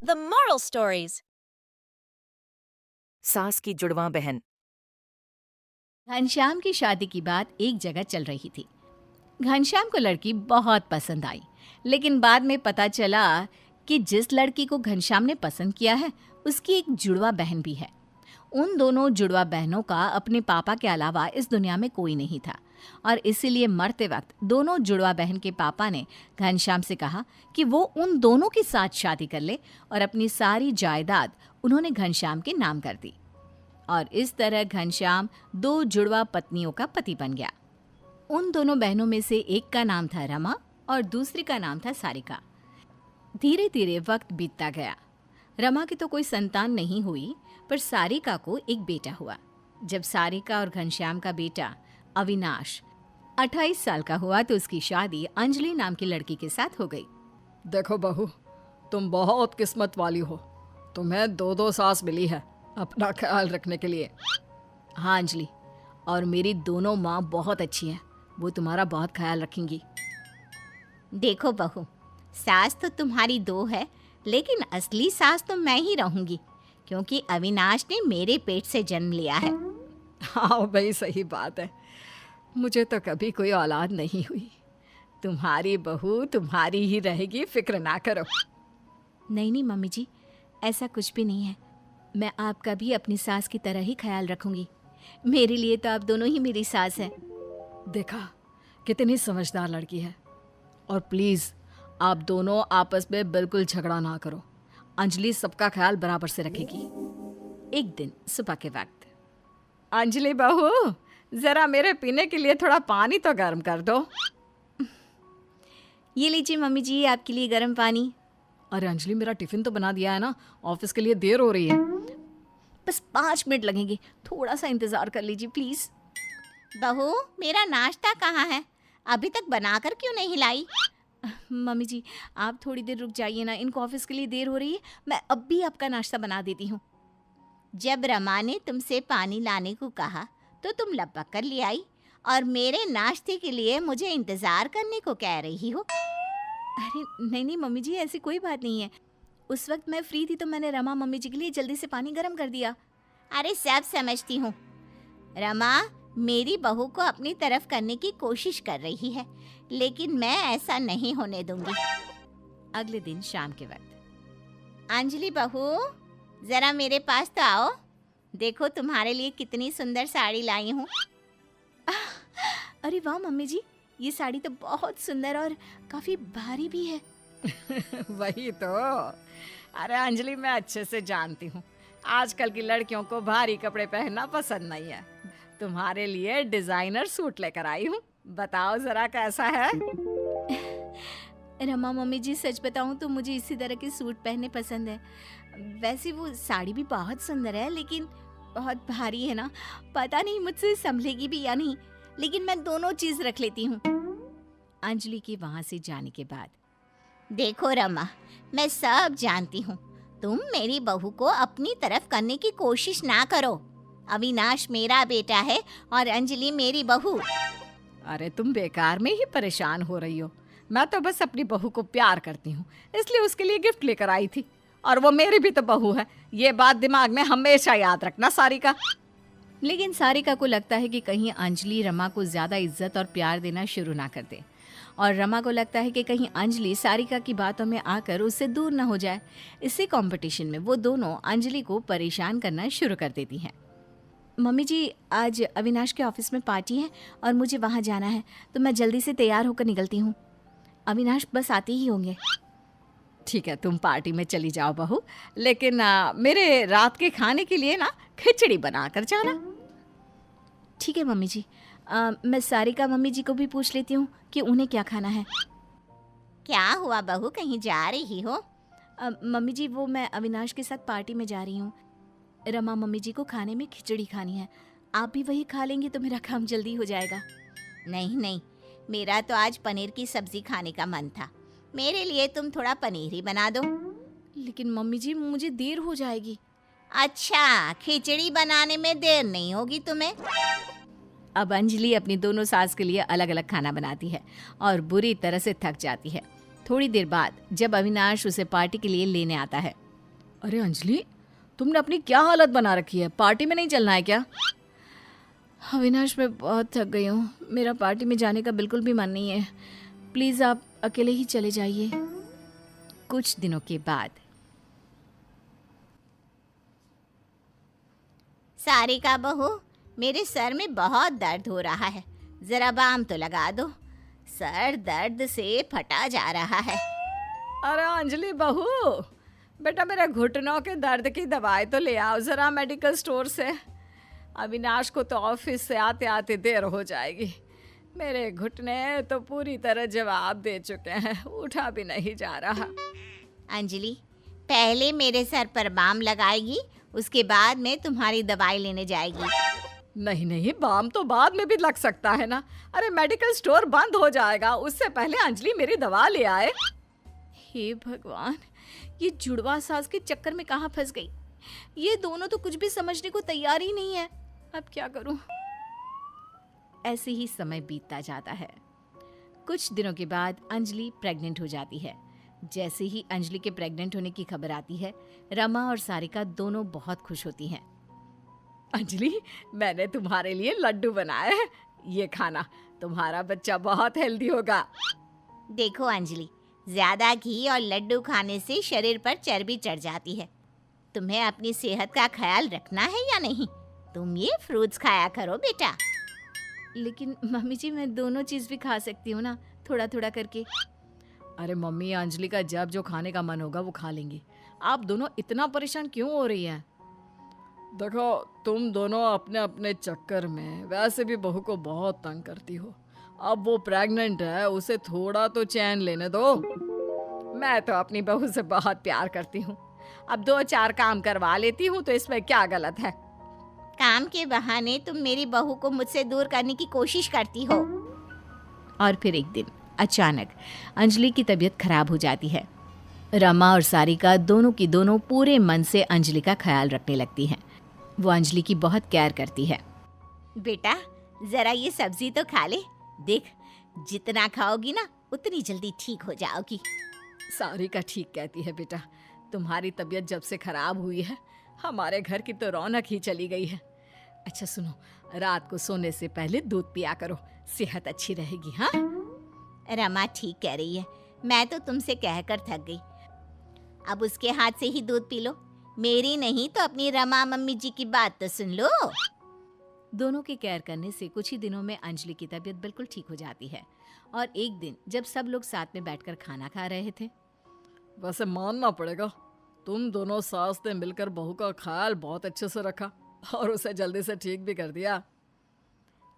The moral stories. सास की जुड़वां बहन। घनश्याम की शादी की बात एक जगह चल रही थी। घनश्याम को लड़की बहुत पसंद आई, लेकिन बाद में पता चला कि जिस लड़की को घनश्याम ने पसंद किया है उसकी एक जुड़वा बहन भी है। उन दोनों जुड़वा बहनों का अपने पापा के अलावा इस दुनिया में कोई नहीं था और इसीलिए मरते वक्त दोनों जुड़वा बहन के पापा ने घनश्याम से कहा कि वो उन दोनों के साथ शादी कर ले और अपनी सारी जायदाद उन्होंने घनश्याम के नाम कर दी। और इस तरह घनश्याम दो जुड़वा पत्नियों का पति बन गया। उन दोनों बहनों में से एक का नाम था रमा और दूसरी का नाम था सारिका। धीरे धीरे वक्त बीतता गया। रमा की तो कोई संतान नहीं हुई, पर सारिका को एक बेटा हुआ। जब सारिका और घनश्याम का बेटा अविनाश 28 साल का हुआ तो उसकी शादी अंजलि नाम की लड़की के साथ हो गई। देखो बहू, तुम बहुत किस्मत वाली हो। तुम्हें दो सास मिली है अपना ख्याल रखने के लिए। हाँ अंजलि, और मेरी दोनों माँ बहुत अच्छी हैं, वो तुम्हारा बहुत ख्याल रखेंगी। देखो बहू, सास तो तुम्हारी दो है, लेकिन असली सास तो मैं ही रहूंगी, क्योंकि अविनाश ने मेरे पेट से जन्म लिया है। हाँ भाई, सही बात है। मुझे तो कभी कोई औलाद नहीं हुई। तुम्हारी बहू तुम्हारी ही रहेगी, फिक्र ना करो। नहीं मम्मी जी, ऐसा कुछ भी नहीं है। मैं आपका भी अपनी सास की तरह ही ख्याल रखूंगी। मेरे लिए तो आप दोनों ही मेरी सास हैं। देखा कितनी समझदार लड़की है। और प्लीज़ आप दोनों आपस में बिल्कुल झगड़ा ना करो। अंजलि सबका ख्याल बराबर से रखेगी। एक दिन सुबह के वक्त, अंजलि बहू, ज़रा मेरे पीने के लिए थोड़ा पानी तो गर्म कर दो। ये लीजिए मम्मी जी, आपके लिए गर्म पानी। अरे अंजलि, मेरा टिफ़िन तो बना दिया है ना, ऑफिस के लिए देर हो रही है। बस 5 मिनट लगेंगे, थोड़ा सा इंतज़ार कर लीजिए प्लीज़। बहू, मेरा नाश्ता कहाँ है? अभी तक बनाकर क्यों नहीं लाई? मम्मी जी, आप थोड़ी देर रुक जाइए ना, इनको ऑफिस के लिए देर हो रही है। मैं अब भी आपका नाश्ता बना देती हूँ। जब रमा ने तुमसे पानी लाने को कहा तो तुम लपक कर ले आई, और मेरे नाश्ते के लिए मुझे इंतज़ार करने को कह रही हो। अरे नहीं मम्मी जी, ऐसी कोई बात नहीं है। उस वक्त मैं फ्री थी तो मैंने रमा मम्मी जी के लिए जल्दी से पानी गर्म कर दिया। अरे सब समझती हूँ। रमा मेरी बहू को अपनी तरफ करने की कोशिश कर रही है, लेकिन मैं ऐसा नहीं होने दूंगी। अगले दिन शाम के वक्त, अंजलि बहू, जरा मेरे पास तो आओ। देखो तुम्हारे लिए कितनी सुंदर साड़ी लाई हूँ। अरे वाह मम्मी जी, ये साड़ी तो बहुत सुंदर और काफी भारी भी है। वही तो। अरे अंजलि, मैं अच्छे से जानती हूँ आजकल की लड़कियों को भारी कपड़े पहनना पसंद नहीं है। तुम्हारे लिए डिजाइनर सूट लेकर आई हूँ। बताओ जरा कैसा है? रमा मम्मी जी, सच बताऊं तो मुझे इसी तरह के सूट पहनने पसंद है। वैसे वो साड़ी भी बहुत सुंदर है, लेकिन बहुत भारी है ना, पता नहीं मुझसे संभलेगी भी या नहीं, लेकिन मैं दोनों चीज रख लेती हूँ। अंजलि के वहां से जाने के बाद, देखो रमा, मैं सब जानती हूँ। तुम मेरी बहू को अपनी तरफ करने की कोशिश ना करो। अविनाश मेरा बेटा है और अंजलि मेरी बहू। अरे तुम बेकार में ही परेशान हो रही हो। मैं तो बस अपनी बहू को प्यार करती हूँ, इसलिए उसके लिए गिफ्ट लेकर आई थी। और वो मेरी भी तो बहू है, ये बात दिमाग में हमेशा याद रखना सारिका। लेकिन सारिका को लगता है कि कहीं अंजलि रमा को ज्यादा इज्जत और प्यार देना शुरू ना कर दे, और रमा को लगता है कि कहीं अंजलि सारिका की बातों में आकर उससे दूर ना हो जाए। इसी कंपटीशन में वो दोनों अंजलि को परेशान करना शुरू कर देती हैं। मम्मी जी, आज अविनाश के ऑफिस में पार्टी है और मुझे वहाँ जाना है, तो मैं जल्दी से तैयार होकर निकलती हूँ। अविनाश बस आते ही होंगे। ठीक है, तुम पार्टी में चली जाओ बहू, लेकिन मेरे रात के खाने के लिए ना खिचड़ी बना कर जाना। ठीक है मम्मी जी। मैं सारिका मम्मी जी को भी पूछ लेती हूँ कि उन्हें क्या खाना है। क्या हुआ बहू, कहीं जा रही हो? मम्मी जी, वो मैं अविनाश के साथ पार्टी में जा रही हूँ। रमा मम्मी जी को खाने में खिचड़ी खानी है। आप भी वही खा लेंगी तो मेरा काम जल्दी हो जाएगा। नहीं, मेरा तो आज पनीर की सब्जी खाने का मन था। मेरे लिए तुम थोड़ा पनीर ही बना दो। लेकिन मम्मी जी, मुझे देर हो जाएगी। अच्छा, खिचड़ी बनाने में देर नहीं होगी तुम्हें? अब अंजलि अपनी दोनों सास के लिए अलग अलग खाना बनाती है और बुरी तरह से थक जाती है। थोड़ी देर बाद जब अविनाश उसे पार्टी के लिए लेने आता है, अरे अंजलि, तुमने अपनी क्या हालत बना रखी है? पार्टी में नहीं चलना है क्या? अविनाश, मैं बहुत थक गई हूँ। मेरा पार्टी में जाने का बिल्कुल भी मन नहीं है। प्लीज़ आप अकेले ही चले जाइए। कुछ दिनों के बाद सारिका बहू, मेरे सर में बहुत दर्द हो रहा है, जरा बाम तो लगा दो। सर दर्द से फटा जा रहा है। अरे अंजलि बहू, बेटा मेरे घुटनों के दर्द की दवाई तो ले आओ जरा मेडिकल स्टोर से। अविनाश को तो ऑफिस से आते आते देर हो जाएगी। मेरे घुटने तो पूरी तरह जवाब दे चुके हैं, उठा भी नहीं जा रहा। अंजलि, पहले मेरे सर पर बाम लगाएगी, उसके बाद में तुम्हारी दवाई लेने जाएगी। नहीं नहीं, बाम तो बाद में भी लग सकता है ना। अरे मेडिकल स्टोर बंद हो जाएगा, उससे पहले अंजलि मेरी दवा ले आए। हे भगवान, ये जुड़वा सास के चक्कर में कहाँ फंस गई। ये दोनों तो कुछ भी समझने को तैयार ही नहीं है। अब क्या करूं? ऐसे ही समय बीतता जाता है। कुछ दिनों के बाद अंजलि प्रेग्नेंट हो जाती है। जैसे ही अंजलि के प्रेग्नेंट होने की खबर आती है, रमा और सारिका दोनों बहुत खुश होती हैं। अंजलि, मैंने तुम्हारे लिए लड्डू बनाए हैं, ये खाना, तुम्हारा बच्चा बहुत हेल्दी होगा। देखो अंजलि, ज्यादा घी और लड्डू खाने से शरीर पर चर्बी चढ़ जाती है। तुम्हें अपनी सेहत का ख्याल रखना है या नहीं? तुम ये फ्रूट्स खाया करो बेटा। लेकिन मम्मी जी, मैं दोनों चीज़ भी खा सकती हूँ ना, थोड़ा थोड़ा करके। अरे मम्मी, अंजलि का जब जो खाने का मन होगा वो खा लेंगी। आप दोनों इतना परेशान क्यों हो रही हैं? देखो, तुम दोनों अपने अपने चक्कर में वैसे भी बहू को बहुत तंग करती हो। अब वो प्रेग्नेंट है, उसे थोड़ा तो चैन लेने दो। मैं तो अपनी बहू से बहुत प्यार करती हूँ। अब 2-4 काम करवा लेती हूँ तो इसमें क्या गलत है? काम के बहाने तुम मेरी बहू को मुझसे दूर करने की कोशिश करती हो। और फिर एक दिन अचानक अंजलि की तबीयत खराब हो जाती है। रमा और सारिका दोनों की दोनों पूरे मन से अंजलि का ख्याल रखने लगती हैं। वो अंजलि की बहुत केयर करती है। बेटा, जरा ये सब्जी तो खा ले। देख, जितना खाओगी ना उतनी जल्दी ठीक हो जाओगी। सारिका ठीक कहती है बेटा। तुम्हारी तबीयत जब से खराब हुई है, हमारे घर की तो रौनक ही चली गई है। अच्छा सुनो, रात को सोने से पहले दूध पिया करो, सेहत अच्छी रहेगी। हाँ रमा ठीक कह रही है, मैं तो तुमसे कहकर थक गई। अब उसके हाथ से ही दूध पी लो। मेरी नहीं तो अपनी रमा मम्मी जी की बात तो सुन लो। दोनों के केयर करने से कुछ ही दिनों में अंजलि की तबीयत बिल्कुल ठीक हो जाती है। और एक दिन जब सब लोग साथ में बैठकर खाना खा रहे थे, वैसे मानना पड़ेगा, तुम दोनों सास ने मिलकर बहू का ख्याल बहुत अच्छे से रखा और उसे जल्दी से ठीक भी कर दिया।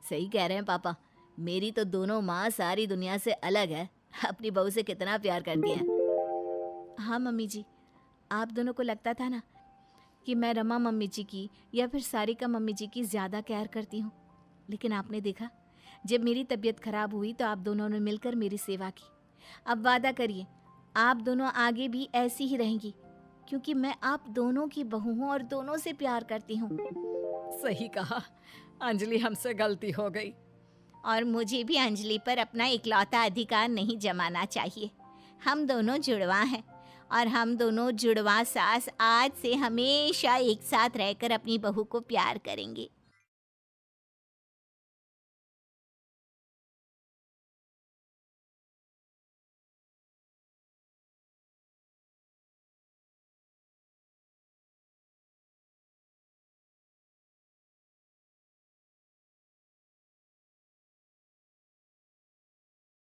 सही कह रहे हैं पापा, मेरी तो दोनों माँ सारी दुनिया से अलग है, अपनी बहू से कितना प्यार करती हैं। हाँ मम्मी जी, आप दोनों को लगता था ना कि मैं रमा मम्मी जी की या फिर सारिका मम्मी जी की ज़्यादा केयर करती हूँ, लेकिन आपने देखा, जब मेरी तबीयत खराब हुई तो आप दोनों ने मिलकर मेरी सेवा की। अब वादा करिए, आप दोनों आगे भी ऐसी ही रहेंगी, क्योंकि मैं आप दोनों की बहू हूँ और दोनों से प्यार करती हूँ। सही कहा अंजलि, हमसे गलती हो गई। और मुझे भी अंजलि पर अपना इकलौता अधिकार नहीं जमाना चाहिए। हम दोनों जुड़वा हैं और हम दोनों जुड़वा सास आज से हमेशा एक साथ रहकर अपनी बहू को प्यार करेंगे।